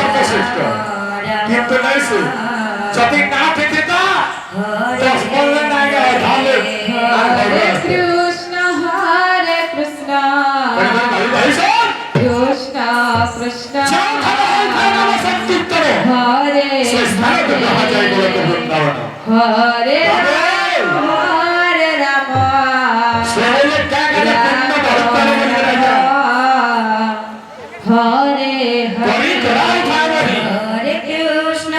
সর্বশ্রেষ্ঠ কিন্তু নইছে যদি না থেকে তা দশ বললে না ঢালে আর হরে কৃষ্ণ কৃষ্ণ কৃষ্ণ হরে হরে হরে রাম হরে হরে কৃষ্ণ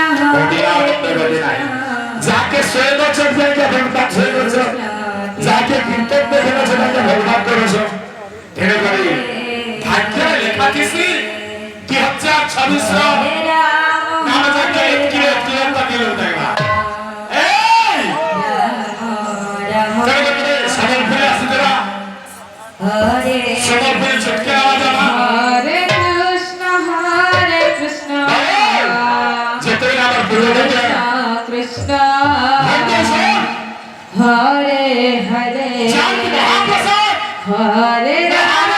যাকে 100 বছর থেকে ভগবান 100 বছর যাকে কীর্তন দেখে না সেটাকে ভগবান করেছো ধীরে ধীরে ভাগ্যে লেখা কি হচ্ছে 26 নাম যাকে কি তা দিল দেখবা এই সমর্পণে আসি তোরা হরে সমর্পণে ছটকে আওয়াজ আমার হরে কৃষ্ণ যেতে আমার পুরো দেখে কৃষ্ণ হরে হরে হরে রাম হরে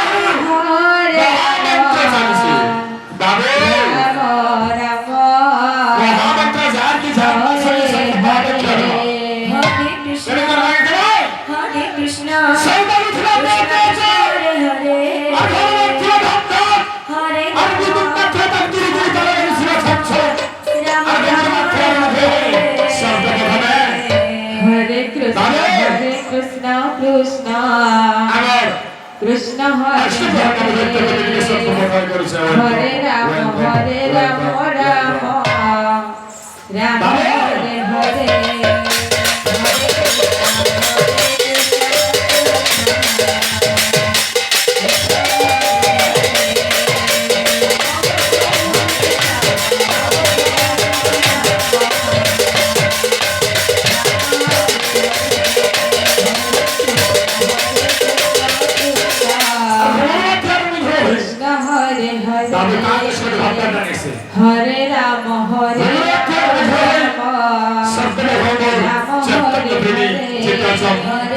কৃষ্ণ কৃষ্ণ কৃষ্ণ হরে রাম রাম রাম হরে হরে হরে রাম হরে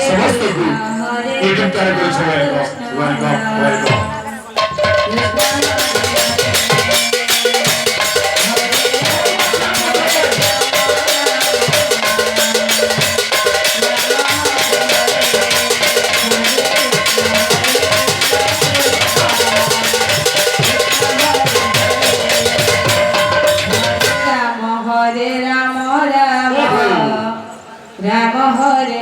সমস্ত গুণ এরকম তারা করেছে রাম হরে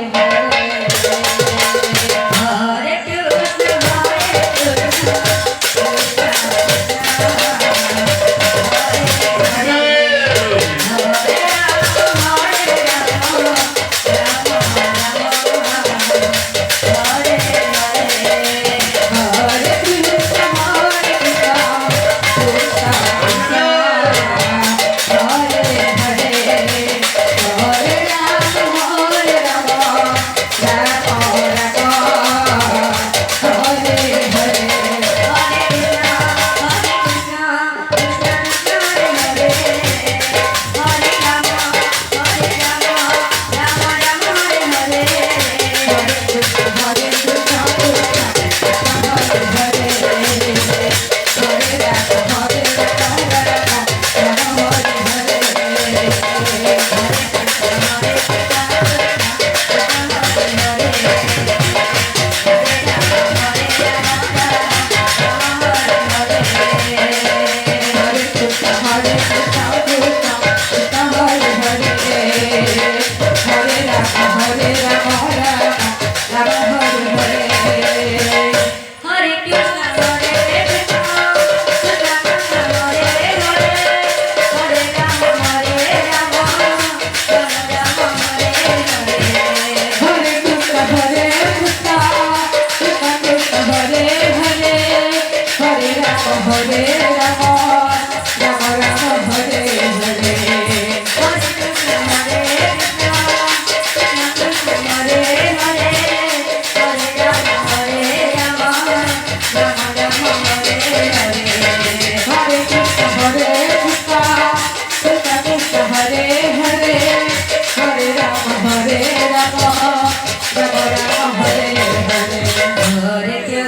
হরে হরে কৃষ্ণ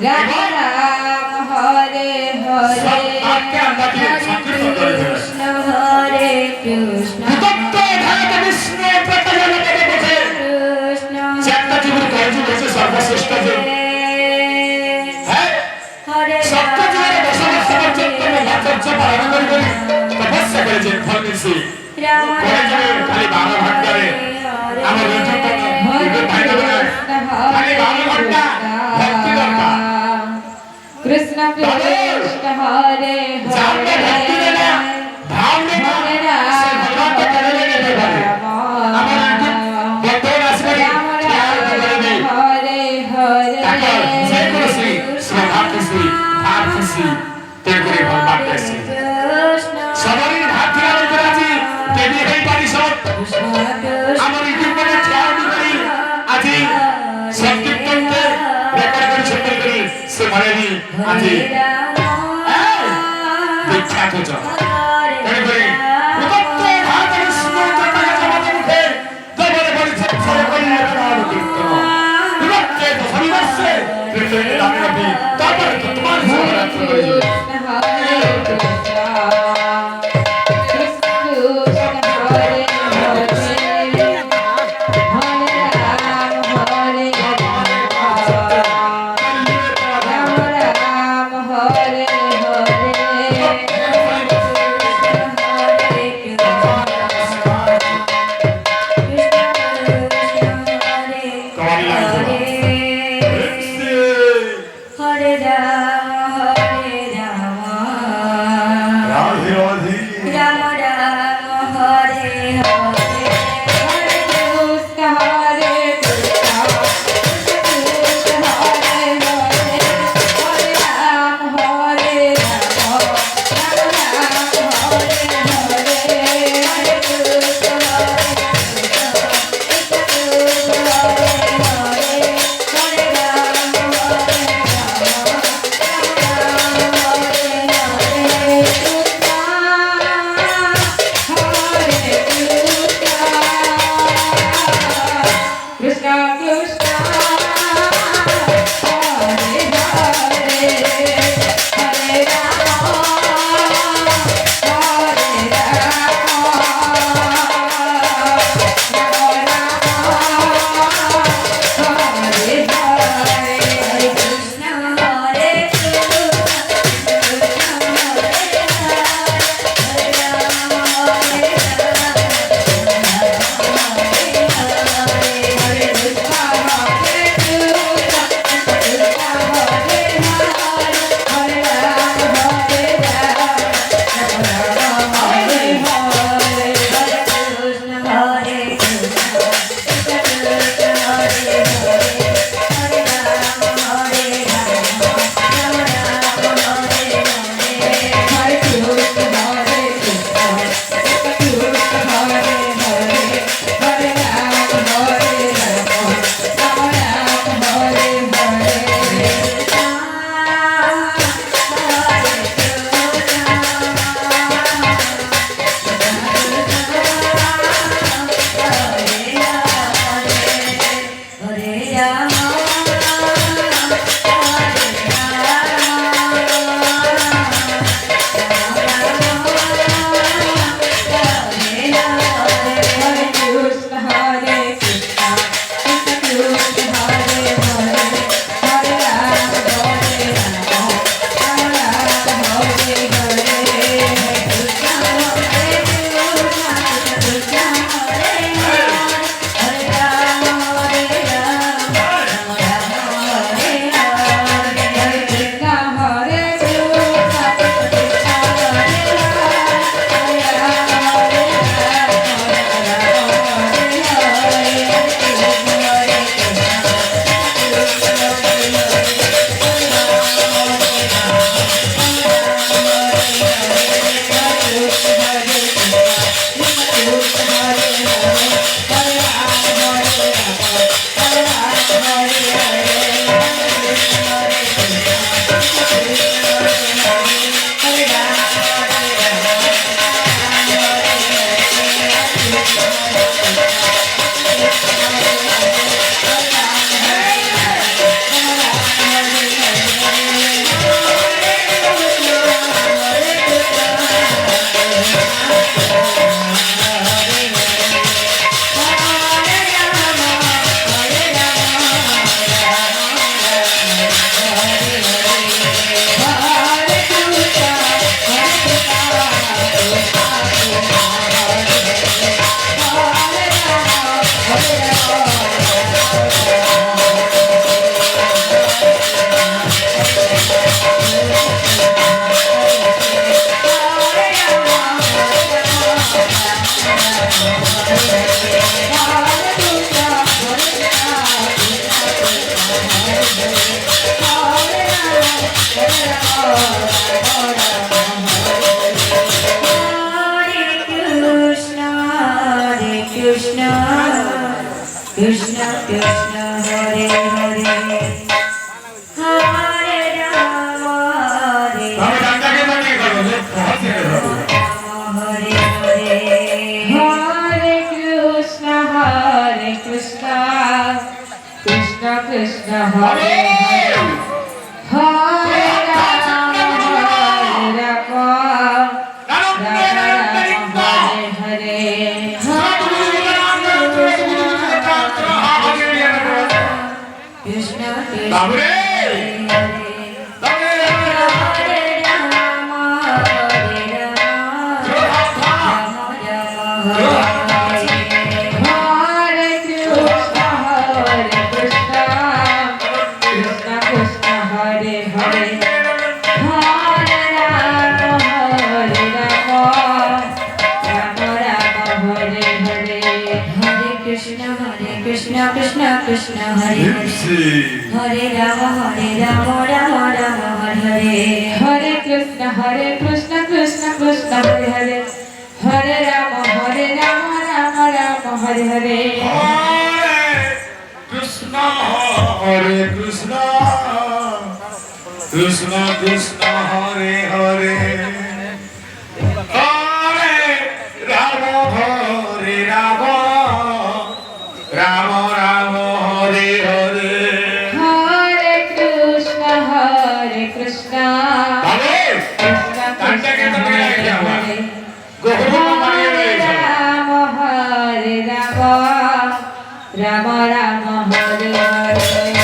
রাম রাম হরে হরে সব বাক্যে আমরা কি হরে সংকীর্তন করে ফেলেছি। কৃষ্ণ হরে কৃষ্ণ ভূতত্ব ধারত বিষ্ণু প্রত্যজনকে দেখে কৃষ্ণ চারটা জীবন কয়জন হচ্ছে সর্বশ্রেষ্ঠ যে হ্যাঁ হরে সপ্তযুগের বসবাস পর্যন্ত ব্রহ্মচর্য পালন করে তপস্যা করেছেন ফল মিলছে কয়েকজনের খালি 12 ঘন্টারে আমার রুদ্র ভাই দেবে খালি 12 ঘন্টা ভক্তি দরকার কৃষ্ণ কৃষ্ণ হরে যাকে ভক্তি দেয় না ভাব নেই না সে ভগবানকে কেড়ে নিতে পারে আমার বর্তমান আসবে খেয়াল করে নেই হরে হরে তারপর যে কোনো শ্রী ভাব খুশি ভাব খুশি তেল করে ফল পাবে সবারই হাত ধরে আমি করেছি দেবী হয়ে পারি সব আমার ইউটিউবে খেয়াল করি আজি সংকীর্তনকে রেকর্ড করে সুন্দর করি সে মরেনি আজি বিখ্যাত জন তেমনি উদত্ত ভারত বিষ্ণু চক্রকে জমাতে মুখে জবরে বলেছে সরে করিলে প্রাণ কীর্তন উদত্তে দশমিবর্ষে কীর্তনে নামে নবী তারপরে তো তোমার সহরাত্র করে যাবে কৃষ্ণ হরে হরে হরে রাম হরে তবে ডাক্তারকে বানিয়ে করো যে হচ্ছে না হরে হরে হরে কৃষ্ণ কৃষ্ণ কৃষ্ণ হরে হরে রাম হরে হরে কৃষ্ণ বাবুরে Krishna Krishna Krishna Hare Hare Rama Rama Rama Hare Hare Krishna Krishna Krishna Hare Hare Hare Rama Rama Rama Hare Hare Krishna Krishna Krishna Krishna Hare Hare Hare Rama Rama Rama Hare Hare Hare Krishna Krishna Krishna Hare Hare Rama Rama Rama Hare Hare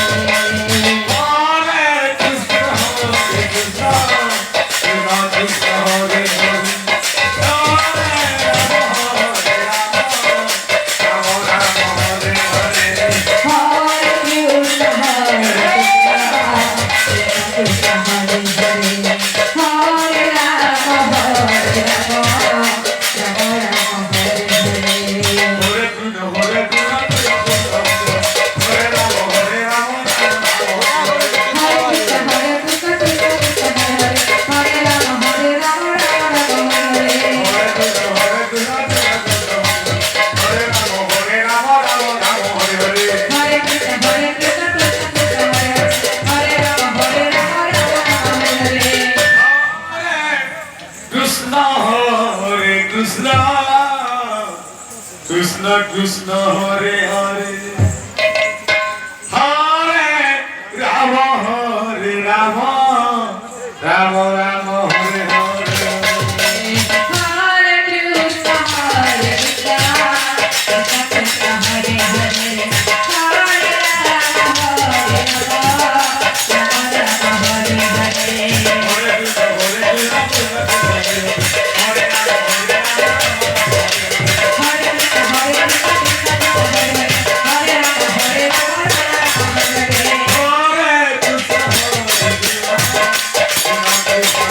Krishna Krishna Hare Hare Hare Rama Rama Rama Rama Hare Hare Hare Krishna Krishna Krishna Hare Hare Hare Rama Rama Hare Hare Hare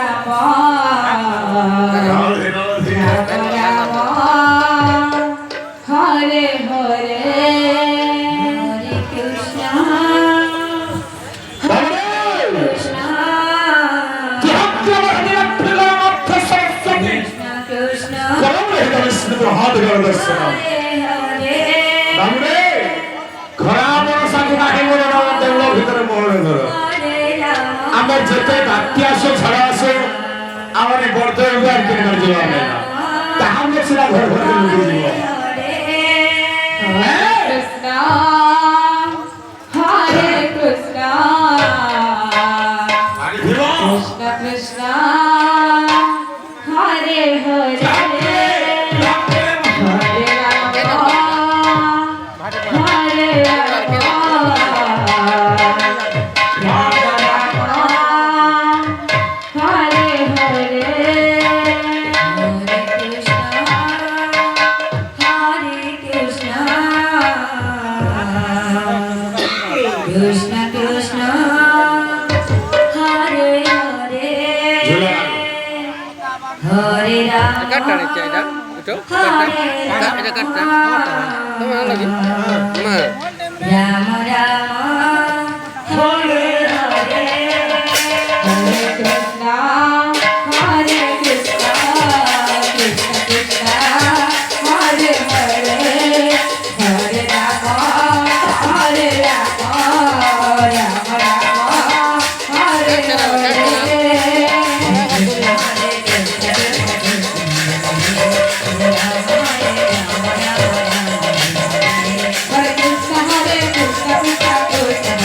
Ram Radhe Radhe Ram Ram Hare Hare Hare Krishna বাবা কৃষ্ণ কৃষ্ণ কৃষ্ণ হাত গড় দর্শন হরে বাবুরে ঘোড়া মন সাথে নাকি মনে না দেউল ভিতরে মহলে ধরো হরে রাম আমার যেতে বাকি আসো ছাড়া আসো আমার এই বর্তমান আর কিনে মার যাওয়া হবে না তাহলে সেটা ঘর ঘর করে লুকিয়ে দিব কৃষ্ণ হরে কৃষ্ণ আরে ভিড় কৃষ্ণ কৃষ্ণ হরে হরে হরে রাম হরে রাম রাম রাম হরে হরে হরে কৃষ্ণ হরে কৃষ্ণ কৃষ্ণ কৃষ্ণ হরে হরে হরে রাম কাটটা রে এটা এটা এটা কাটটা তোমার লাগি মা রাম রাম হরে হরে হরে কৃষ্ণ হরে কৃষ্ণ কৃষ্ণ কৃষ্ণ হরে হরে হরে রাম হরে Ram Ram Ram Hare Hare Hare Krishna, Krishna Krishna,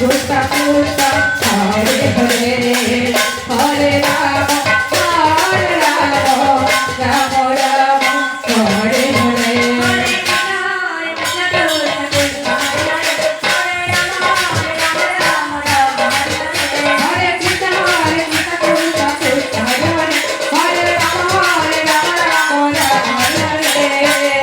Krishna Krishna Hare Hare Hare Rama Hare Rama Rama Rama Hare Hare Hare Krishna Krishna Krishna Hare Hare Hare Rama Rama Rama Hare Hare